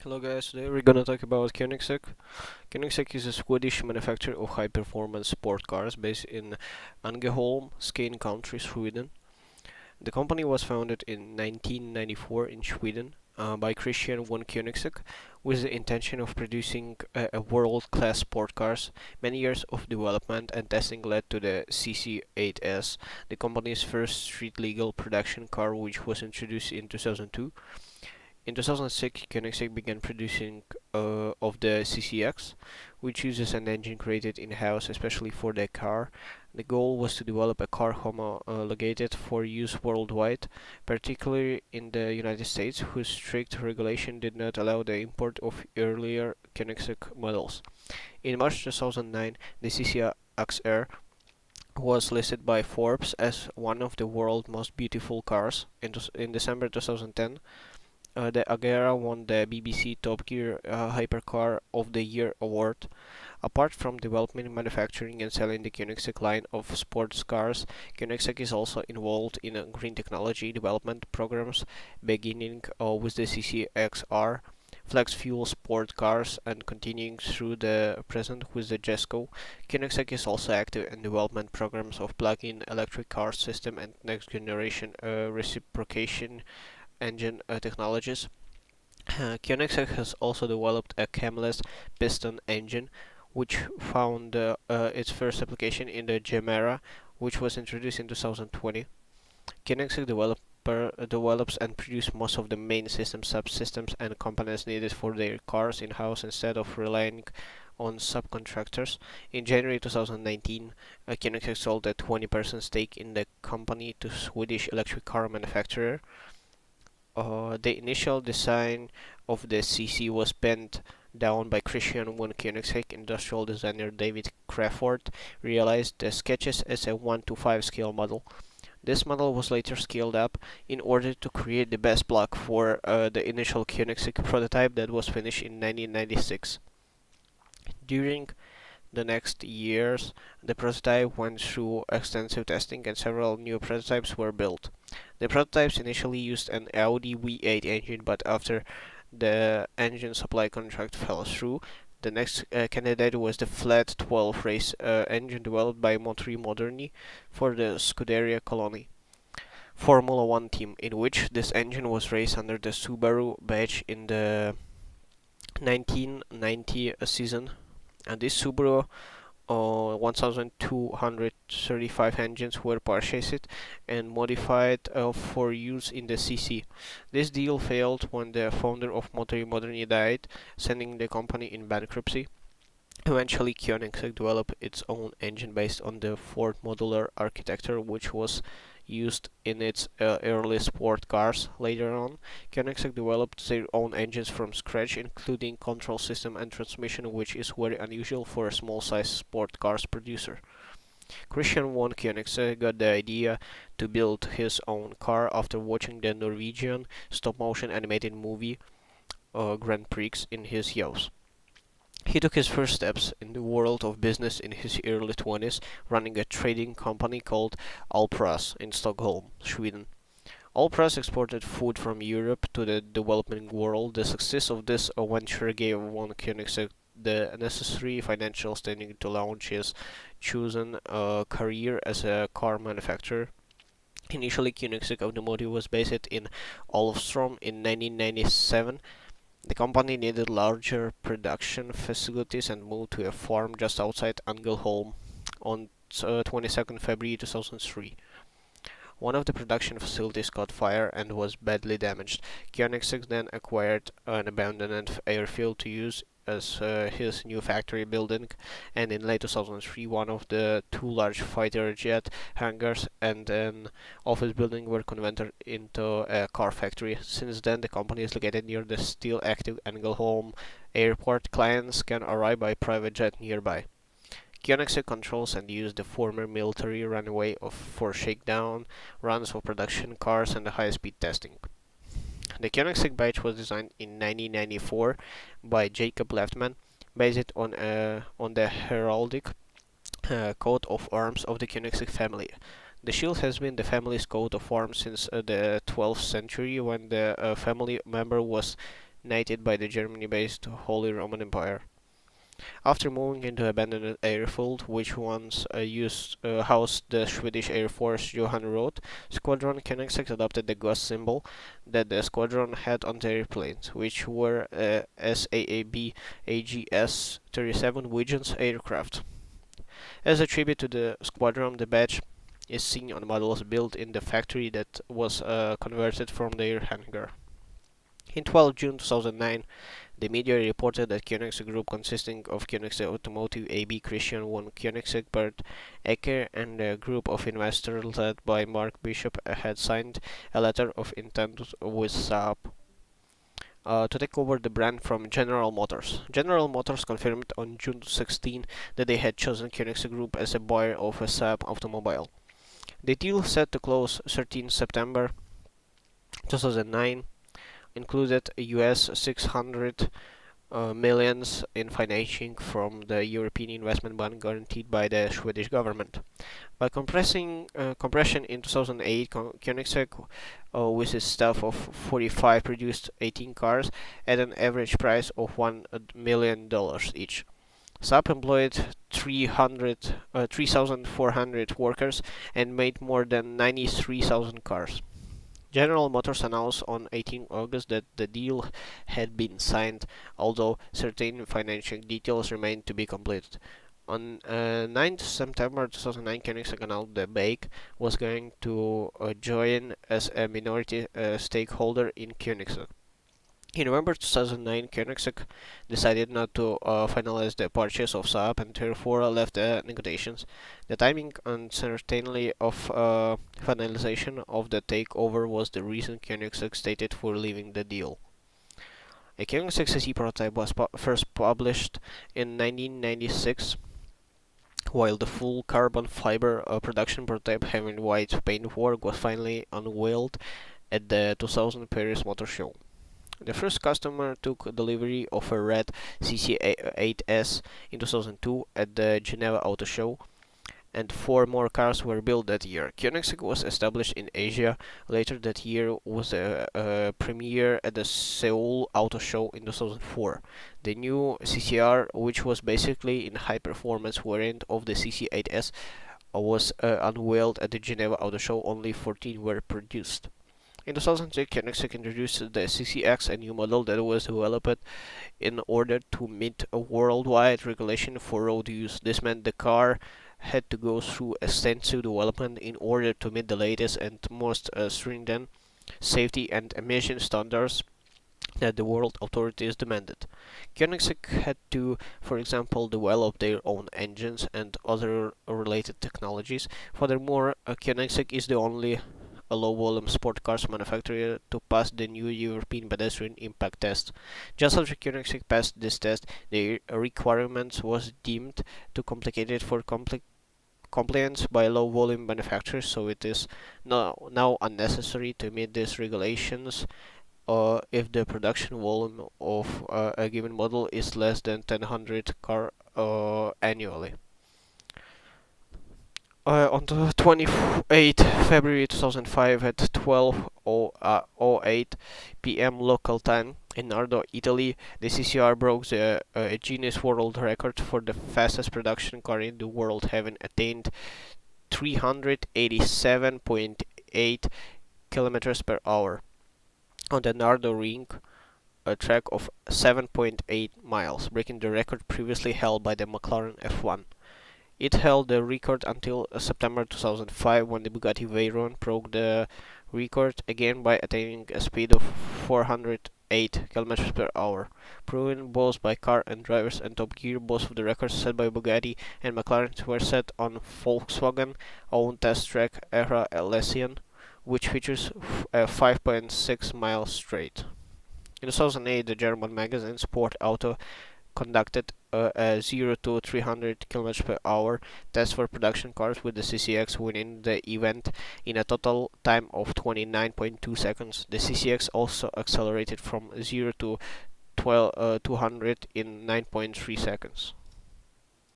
Hello guys, today we're gonna talk about Koenigsegg. Koenigsegg is a Swedish manufacturer of high-performance sport cars based in Ängelholm, Skane County, Sweden. The company was founded in 1994 in Sweden by Christian von Koenigsegg with the intention of producing a world-class sport cars. Many years of development and testing led to the CC8S, the company's first street-legal production car, which was introduced in 2002. In 2006, Koenigsegg began producing of the CCX, which uses an engine created in-house especially for the car. The goal was to develop a car homologated for use worldwide, particularly in the United States, whose strict regulation did not allow the import of earlier Koenigsegg models. In March 2009, the CCXR was listed by Forbes as one of the world's most beautiful cars. In December 2010, the Agera won the BBC Top Gear Hypercar of the Year award. Apart from developing, manufacturing, and selling the Koenigsegg line of sports cars, Koenigsegg is also involved in green technology development programs, beginning with the CCXR, flex fuel sport cars, and continuing through the present with the Jesco. Koenigsegg is also active in development programs of plug-in electric car system and next generation reciprocation engine technologies. Koenigsegg has also developed a camless piston engine, which found its first application in the Gemera, which was introduced in 2020. Koenigsegg develops and produces most of the main system subsystems and components needed for their cars in-house instead of relying on subcontractors. In January 2019, Koenigsegg sold a 20% stake in the company to Swedish electric car manufacturer. The initial design of the CC was penned down by Christian von Koenigsegg. Industrial designer David Crawford realized the sketches as a 1:5 scale model. This model was later scaled up in order to create the best block for the initial Koenigsegg prototype that was finished in 1996. During the next years, the prototype went through extensive testing and several new prototypes were built. The prototypes initially used an Audi V8 engine, but after the engine supply contract fell through, the next candidate was the flat 12 race engine developed by Motori Moderni for the Scuderia Coloni Formula One team, in which this engine was raced under the Subaru badge in the 1990 season. And this Subaru 1235 engines were purchased and modified for use in the CC. This deal failed when the founder of Motori Moderni died, sending the company in bankruptcy. Eventually, Koenigsegg developed its own engine based on the Ford modular architecture, which was used in its early sport cars. Later on, Koenigsegg developed their own engines from scratch, including control system and transmission, which is very unusual for a small-sized sport cars producer. Christian von Koenigsegg got the idea to build his own car after watching the Norwegian stop-motion animated movie Grand Prix in his youth. He took his first steps in the world of business in his early 20s, running a trading company called Alpras in Stockholm, Sweden. Alpras exported food from Europe to the developing world. The success of this venture gave von Koenigsegg the necessary financial standing to launch his chosen career as a car manufacturer. Initially, Koenigsegg Automotive was based in Olofström in 1997. The company needed larger production facilities and moved to a farm just outside Ängelholm on 22nd February 2003. One of the production facilities caught fire and was badly damaged. Koenigsegg then acquired an abandoned airfield to use as his new factory building, and in late 2003 one of the two large fighter jet hangars and an office building were converted into a car factory. Since then, the company is located near the still active Ängelholm airport. Clients can arrive by private jet nearby. Koenigsegg controls and uses the former military runway for shakedown runs of production cars and high-speed testing. The Koenigsegg badge was designed in 1994 by Jacob Leftman, based on the heraldic coat of arms of the Koenigsegg family. The shield has been the family's coat of arms since the 12th century, when the family member was dominated by the Germany-based Holy Roman Empire. After moving into abandoned airfield, which once housed the Swedish Air Force Johan Roth Squadron, Koenigsegg adopted the ghost symbol that the squadron had on their airplanes, which were SAAB AGS-37 Huygens aircraft. As a tribute to the squadron, the badge is seen on models built in the factory that was converted from their hangar. In 12 June 2009, the media reported that Koenigsegg Group, consisting of Koenigsegg Automotive AB, Christian von Koenigsegg, Bert Ecker, and a group of investors led by Mark Bishop, had signed a letter of intent with Saab to take over the brand from General Motors. General Motors confirmed on June 16 that they had chosen Koenigsegg Group as a buyer of a Saab automobile. The deal, set to close 13 September 2009, included US 600 millions in financing from the European Investment Bank guaranteed by the Swedish government. By compression in 2008, Koenigsegg, with its staff of 45, produced 18 cars at an average price of $1 million each. Saab employed 3,400 workers and made more than 93,000 cars. General Motors announced on 18 August that the deal had been signed, although certain financial details remained to be completed. On 9 September 2009, Koenigsegg announced that BAKE was going to join as a minority stakeholder in Koenigsegg. In November 2009, Koenigsegg decided not to finalize the purchase of Saab and therefore left the negotiations. The timing uncertainty of finalization of the takeover was the reason Koenigsegg stated for leaving the deal. A Koenigsegg CC prototype was first published in 1996, while the full carbon fiber production prototype having white paintwork was finally unveiled at the 2000 Paris Motor Show. The first customer took delivery of a red CC8S in 2002 at the Geneva Auto Show, and 4 more cars were built that year. Koenigsegg was established in Asia. Later that year was a premiere at the Seoul Auto Show in 2004. The new CCR, which was basically in high-performance variant of the CC8S, was unveiled at the Geneva Auto Show. Only 14 were produced. In 2003, Koenigsegg introduced the CCX, a new model that was developed in order to meet a worldwide regulation for road use. This meant the car had to go through extensive development in order to meet the latest and most stringent safety and emission standards that the world authorities demanded. Koenigsegg had to, for example, develop their own engines and other related technologies. Furthermore, Koenigsegg is the only a low-volume sport cars manufacturer to pass the new European pedestrian impact test. Just after Koenigsegg passed this test, the requirements was deemed too complicated for compliance by low-volume manufacturers, so it is now unnecessary to meet these regulations if the production volume of a given model is less than 1,000 cars annually. On the 28th February 2005 at 12:08 p.m. local time in Nardo, Italy, the CCR broke the Guinness World Record for the fastest production car in the world, having attained 387.8 kilometers per hour on the Nardo Ring, a track of 7.8 miles, breaking the record previously held by the McLaren F1. It held the record until September 2005, when the Bugatti Veyron broke the record again by attaining a speed of 408 km per hour. Proven both by car and drivers and Top Gear, both of the records set by Bugatti and McLaren were set on Volkswagen-owned test track Era Elysian, which features a 5.6 mile straight. In 2008, the German magazine Sport Auto conducted a 0 to 300 km per hour test for production cars, with the CCX winning the event in a total time of 29.2 seconds. The CCX also accelerated from 0 to 200 in 9.3 seconds.